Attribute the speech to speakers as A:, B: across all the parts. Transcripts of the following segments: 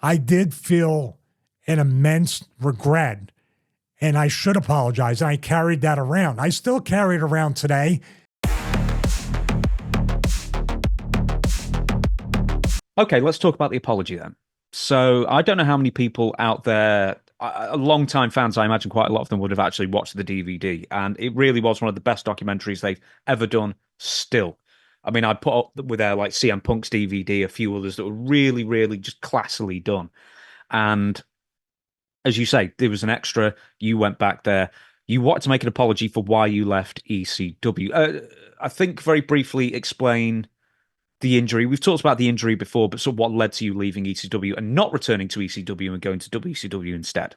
A: I did feel an immense regret, and I should apologize. And I carried that around. I still carry it around today.
B: Okay, let's talk about the apology then. So I don't know how many people out there, long-time fans, I imagine quite a lot of them would have actually watched the DVD, and it really was one of the best documentaries they've ever done still. I mean, I put up with their like CM Punk's DVD, a few others that were really, really just classily done. And as you say, there was an extra, you went back there, you wanted to make an apology for why you left ECW. I think very briefly explain the injury. We've talked about the injury before, but sort of what led to you leaving ECW and not returning to ECW and going to WCW instead.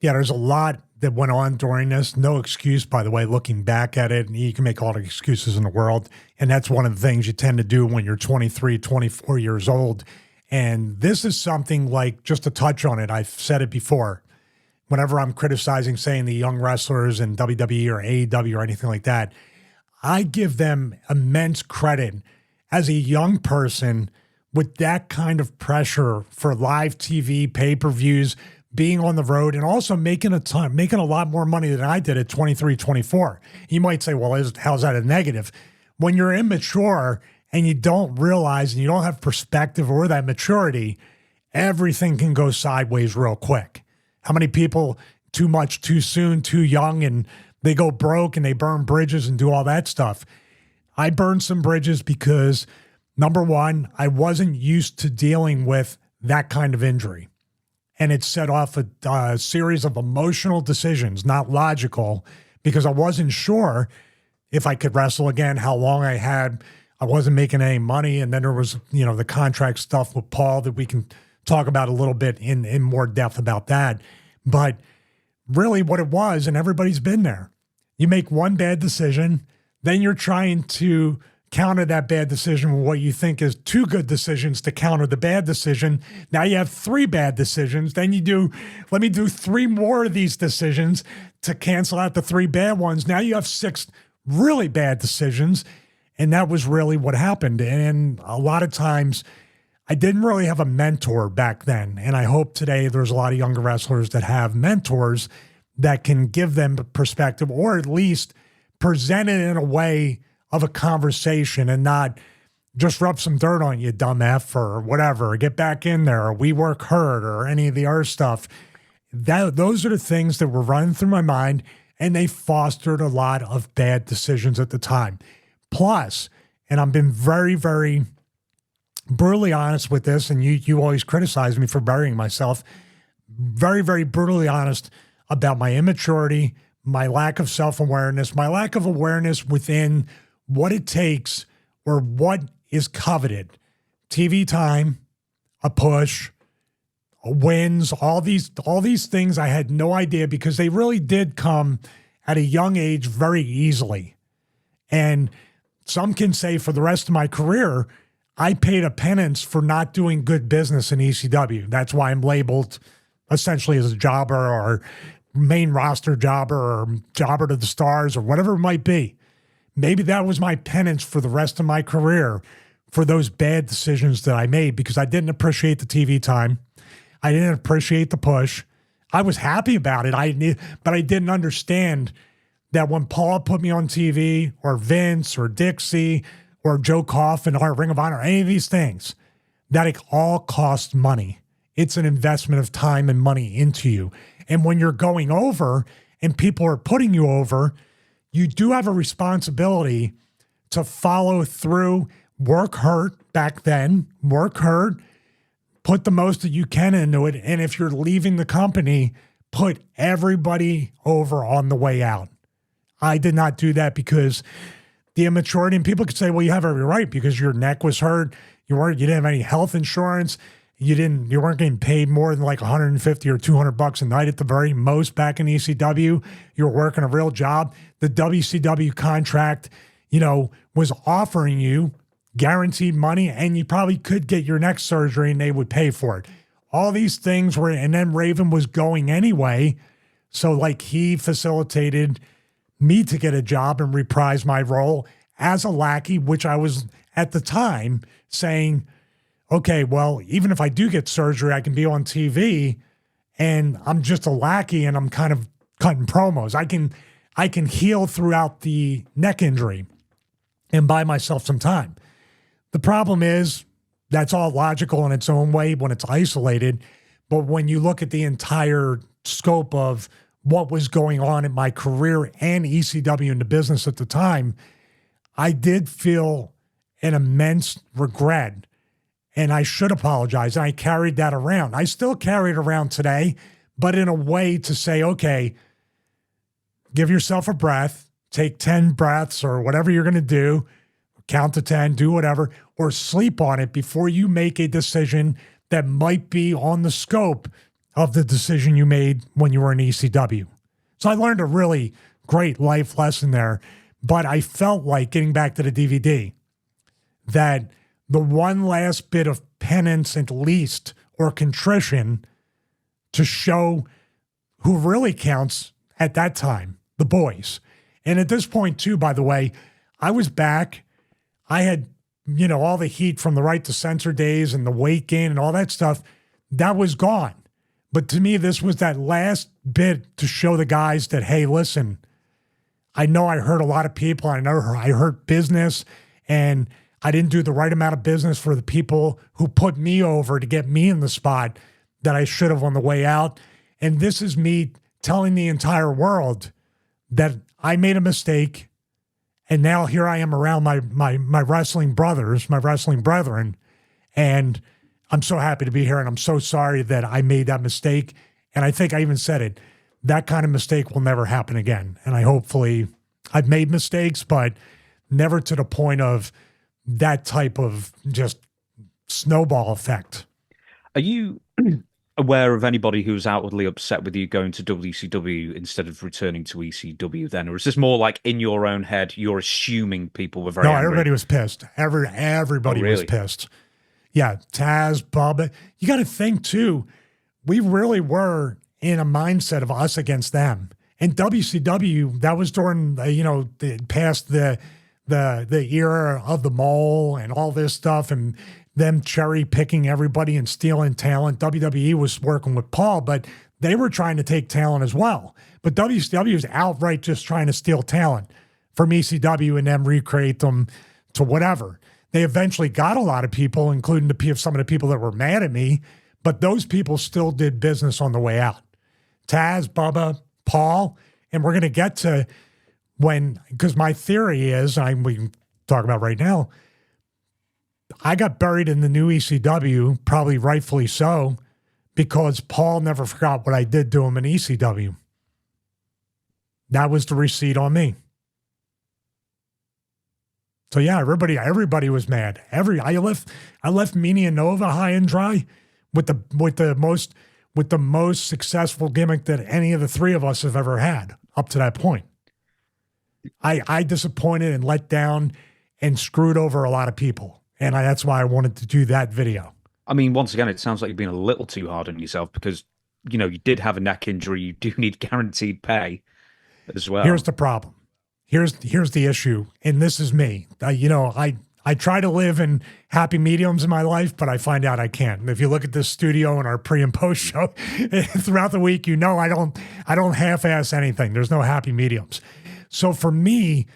A: Yeah, there's a lot that went on during this. No excuse, by the way, looking back at it. You can make all the excuses in the world. And that's one of the things you tend to do when you're 23, 24 years old. And this is something like, just to touch on it, I've said it before. Whenever I'm criticizing, saying the young wrestlers in WWE or AEW or anything like that, I give them immense credit as a young person with that kind of pressure for live TV, pay-per-views, being on the road, and also making a lot more money than I did at 23, 24. You might say, well, how's that a negative? When you're immature and you don't realize and you don't have perspective or that maturity, everything can go sideways real quick. How many people too much, too soon, too young, and they go broke and they burn bridges and do all that stuff? I burned some bridges because, number one, I wasn't used to dealing with that kind of injury. And it set off a series of emotional decisions, not logical, because I wasn't sure if I could wrestle again, how long I had. I wasn't making any money. And then there was, the contract stuff with Paul that we can talk about a little bit in more depth about that. But really what it was, and everybody's been there, you make one bad decision, then you're trying to counter that bad decision with what you think is two good decisions to counter the bad decision. Now you have three bad decisions. Then let me do three more of these decisions to cancel out the three bad ones. Now you have six really bad decisions. And that was really what happened. And a lot of times I didn't really have a mentor back then. And I hope today there's a lot of younger wrestlers that have mentors that can give them perspective, or at least present it in a way of a conversation and not just rub some dirt on you, dumb F, or whatever, or get back in there, or we work hard, or any of the other stuff. Those are the things that were running through my mind, and they fostered a lot of bad decisions at the time. Plus, and I've been very, very brutally honest with this, and you always criticize me for burying myself, very, very brutally honest about my immaturity, my lack of self-awareness, my lack of awareness within what it takes or what is coveted. TV time, a push, wins, all these things I had no idea, because they really did come at a young age very easily. And some can say for the rest of my career, I paid a penance for not doing good business in ECW. That's why I'm labeled essentially as a jobber, or main roster jobber, or jobber to the stars, or whatever it might be. Maybe that was my penance for the rest of my career for those bad decisions that I made, because I didn't appreciate the TV time. I didn't appreciate the push. I was happy about it. But I didn't understand that when Paul put me on TV, or Vince, or Dixie, or Joe Coffin, or Ring of Honor, any of these things, that it all costs money. It's an investment of time and money into you. And when you're going over and people are putting you over, you do have a responsibility to follow through, work hard back then, work hard, put the most that you can into it. And if you're leaving the company, put everybody over on the way out. I did not do that because the immaturity, and people could say, well, you have every right because your neck was hurt. You didn't have any health insurance. You weren't getting paid more than like $150 or $200 a night at the very most back in ECW. You were working a real job. The WCW contract, was offering you guaranteed money, and you probably could get your neck surgery and they would pay for it. All these things were, and then Raven was going anyway. So like he facilitated me to get a job and reprise my role as a lackey, which I was at the time saying, okay, well, even if I do get surgery, I can be on TV and I'm just a lackey and I'm kind of cutting promos. I can heal throughout the neck injury and buy myself some time. The problem is that's all logical in its own way when it's isolated. But when you look at the entire scope of what was going on in my career and ECW in the business at the time, I did feel an immense regret, and I should apologize. And I carried that around. I still carry it around today, but in a way to say, okay, give yourself a breath, take 10 breaths or whatever you're going to do, count to 10, do whatever, or sleep on it before you make a decision that might be on the scope of the decision you made when you were in ECW. So I learned a really great life lesson there, but I felt like, getting back to the DVD, that the one last bit of penance at least, or contrition, to show who really counts at that time, the boys. And at this point too, by the way, I was back. I had, all the heat from the Right to Censor days and the weight gain and all that stuff, that was gone. But to me, this was that last bit to show the guys that, hey, listen, I know I hurt a lot of people. I know I hurt business, and I didn't do the right amount of business for the people who put me over to get me in the spot that I should have on the way out. And this is me telling the entire world that I made a mistake. And now here I am around my wrestling brothers, my wrestling brethren, and I'm so happy to be here, and I'm so sorry that I made that mistake. And I think I even said it, that kind of mistake will never happen again. And I've made mistakes, but never to the point of that type of just snowball effect.
B: Are you aware of anybody who's outwardly upset with you going to WCW instead of returning to ECW then? Or is this more like in your own head, you're assuming people were very angry?
A: Everybody was pissed. Everybody was pissed. Yeah, Taz, Bubba. You got to think too, we really were in a mindset of us against them. And WCW, that was during, past the era of the mole and all this stuff, and them cherry picking everybody and stealing talent. WWE was working with Paul, but they were trying to take talent as well. But WCW was outright just trying to steal talent from ECW and then recreate them to whatever. They eventually got a lot of people, including some of the people that were mad at me, but those people still did business on the way out. Taz, Bubba, Paul, and we're going to get to because my theory is, we can talk about right now, I got buried in the new ECW, probably rightfully so, because Paul never forgot what I did to him in ECW. That was the receipt on me. So yeah, everybody was mad. I left Meania Nova high and dry with the most successful gimmick that any of the three of us have ever had up to that point. I disappointed and let down and screwed over a lot of people. And that's why I wanted to do that video.
B: I mean, once again, it sounds like you've been a little too hard on yourself because, you did have a neck injury. You do need guaranteed pay as well.
A: Here's the problem. Here's the issue. And this is me. I try to live in happy mediums in my life, but I find out I can't. And if you look at this studio and our pre and post show throughout the week, I don't half-ass anything. There's no happy mediums. So for me,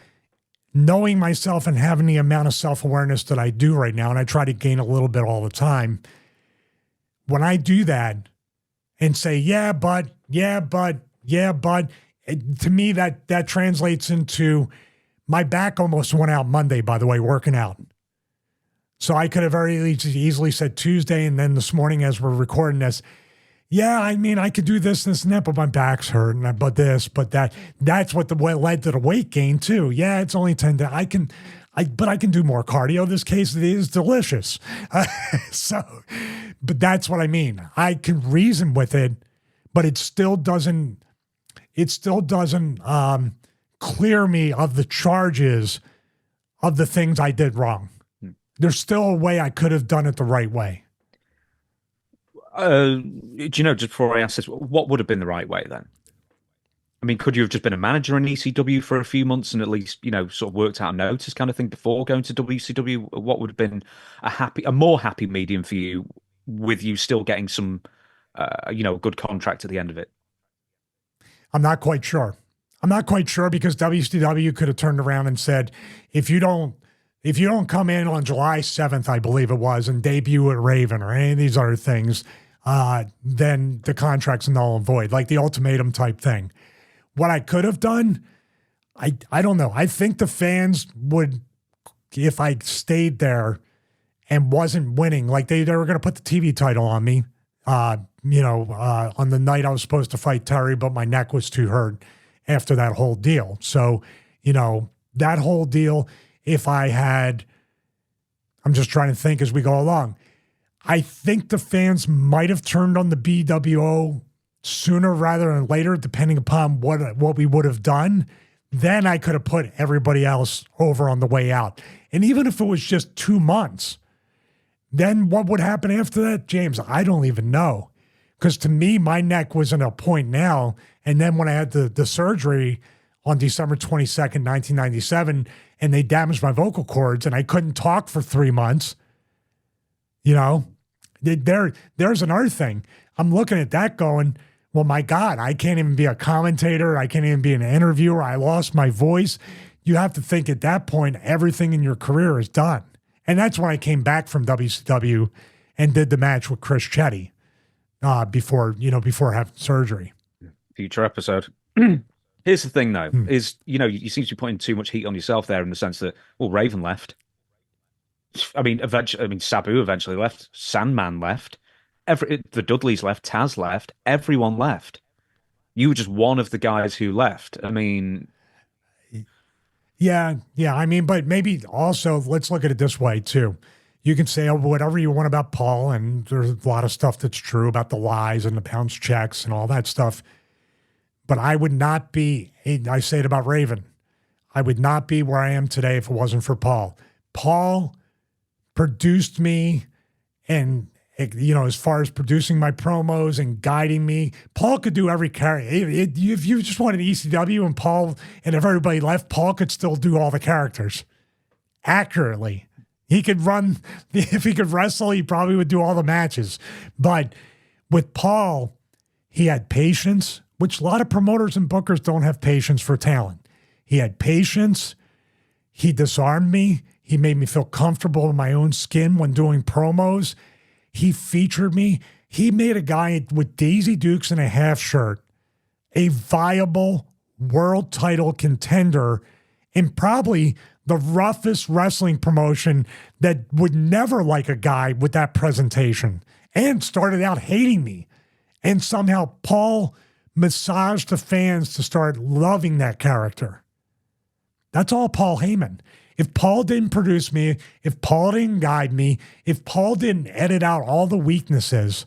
A: knowing myself and having the amount of self-awareness that I do right now, and I try to gain a little bit all the time, when I do that and say, yeah, but, to me, that translates into my back almost went out Monday, by the way, working out. So I could have very easily said Tuesday, and then this morning as we're recording this, yeah, I mean, I could do this and that, but my back's hurting, but this, but that. That's what led to the weight gain too. Yeah, it's only 10 days. But I can do more cardio. This case is delicious. But that's what I mean. I can reason with it, but it still doesn't clear me of the charges of the things I did wrong. There's still a way I could have done it the right way.
B: Do you know, just before I ask this, what would have been the right way then? I mean, could you have just been a manager in ECW for a few months and at least, sort of worked out a notice kind of thing before going to WCW? What would have been a more happy medium for you, with you still getting some, a good contract at the end of it?
A: I'm not quite sure. I'm not quite sure because WCW could have turned around and said, if you don't come in on July 7th, I believe it was, and debut at Raven or any of these other things, then the contract's null and void, like the ultimatum type thing. What I could have done, I don't know. I think the fans would, if I stayed there and wasn't winning, like they were going to put the TV title on me, on the night I was supposed to fight Terry, but my neck was too hurt after that whole deal. So, that whole deal, if I had, I'm just trying to think as we go along, I think the fans might have turned on the BWO sooner rather than later, depending upon what we would have done. Then I could have put everybody else over on the way out. And even if it was just 2 months, then what would happen after that, James? I don't even know. Because to me, my neck was in a point now. And then when I had the surgery on December 22nd, 1997, and they damaged my vocal cords and I couldn't talk for 3 months, there's another thing. I'm looking at that going, well, my God, I can't even be a commentator. I can't even be an interviewer. I lost my voice. You have to think at that point, everything in your career is done. And that's when I came back from WCW and did the match with Chris Chetty before having surgery.
B: Future episode. Here's the thing, though, is, you seem to be putting too much heat on yourself there in the sense that, well, Raven left. Sabu eventually left. Sandman left. The Dudleys left, Taz left, everyone left. You were just one of the guys who left.
A: Yeah. But maybe also let's look at it this way too. You can say whatever you want about Paul, and there's a lot of stuff that's true about the lies and the bounce checks and all that stuff. But I would not be, I say it about Raven, I would not be where I am today if it wasn't for Paul. Paul produced me, and as far as producing my promos and guiding me, Paul could do every character. If you just wanted ECW and Paul, and if everybody left, Paul could still do all the characters accurately. He could run, if he could wrestle, he probably would do all the matches. But with Paul, he had patience, which a lot of promoters and bookers don't have patience for talent. He had patience. He disarmed me. He made me feel comfortable in my own skin when doing promos. He featured me. He made a guy with Daisy Dukes and a half shirt a viable world title contender in probably the roughest wrestling promotion that would never like a guy with that presentation, and started out hating me. And somehow Paul massaged the fans to start loving that character. That's all Paul Heyman. If Paul didn't produce me, if Paul didn't guide me, if Paul didn't edit out all the weaknesses,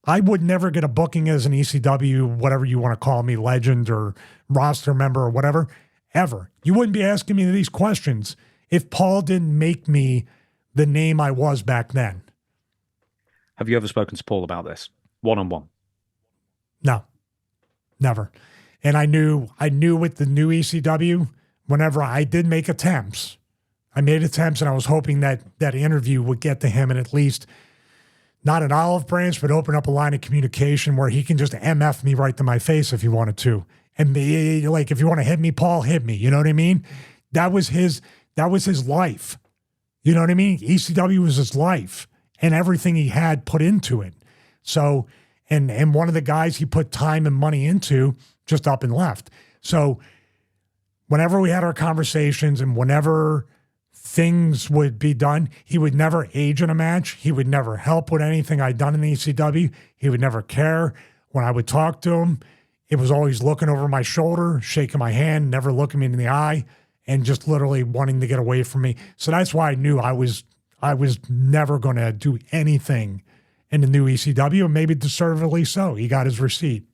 A: I would never get a booking as an ECW, whatever you want to call me, legend or roster member or whatever, ever. You wouldn't be asking me these questions if Paul didn't make me the name I was back then.
B: Have you ever spoken to Paul about this one-on-one?
A: No, never. And I knew with the new ECW, whenever I did make attempts, and I was hoping that interview would get to him and at least not an olive branch, but open up a line of communication where he can just MF me right to my face if he wanted to. And be like, if you want to hit me, Paul, hit me. You know what I mean? That was his life. You know what I mean? ECW was his life and everything he had put into it. So, and one of the guys he put time and money into just up and left. So whenever we had our conversations and whenever things would be done, he would never age in a match. He would never help with anything I'd done in the ECW. He would never care. When I would talk to him, it was always looking over my shoulder, shaking my hand, never looking me in the eye, and just literally wanting to get away from me. So that's why I knew I was never going to do anything in the new ECW, and maybe deservedly so. He got his receipt.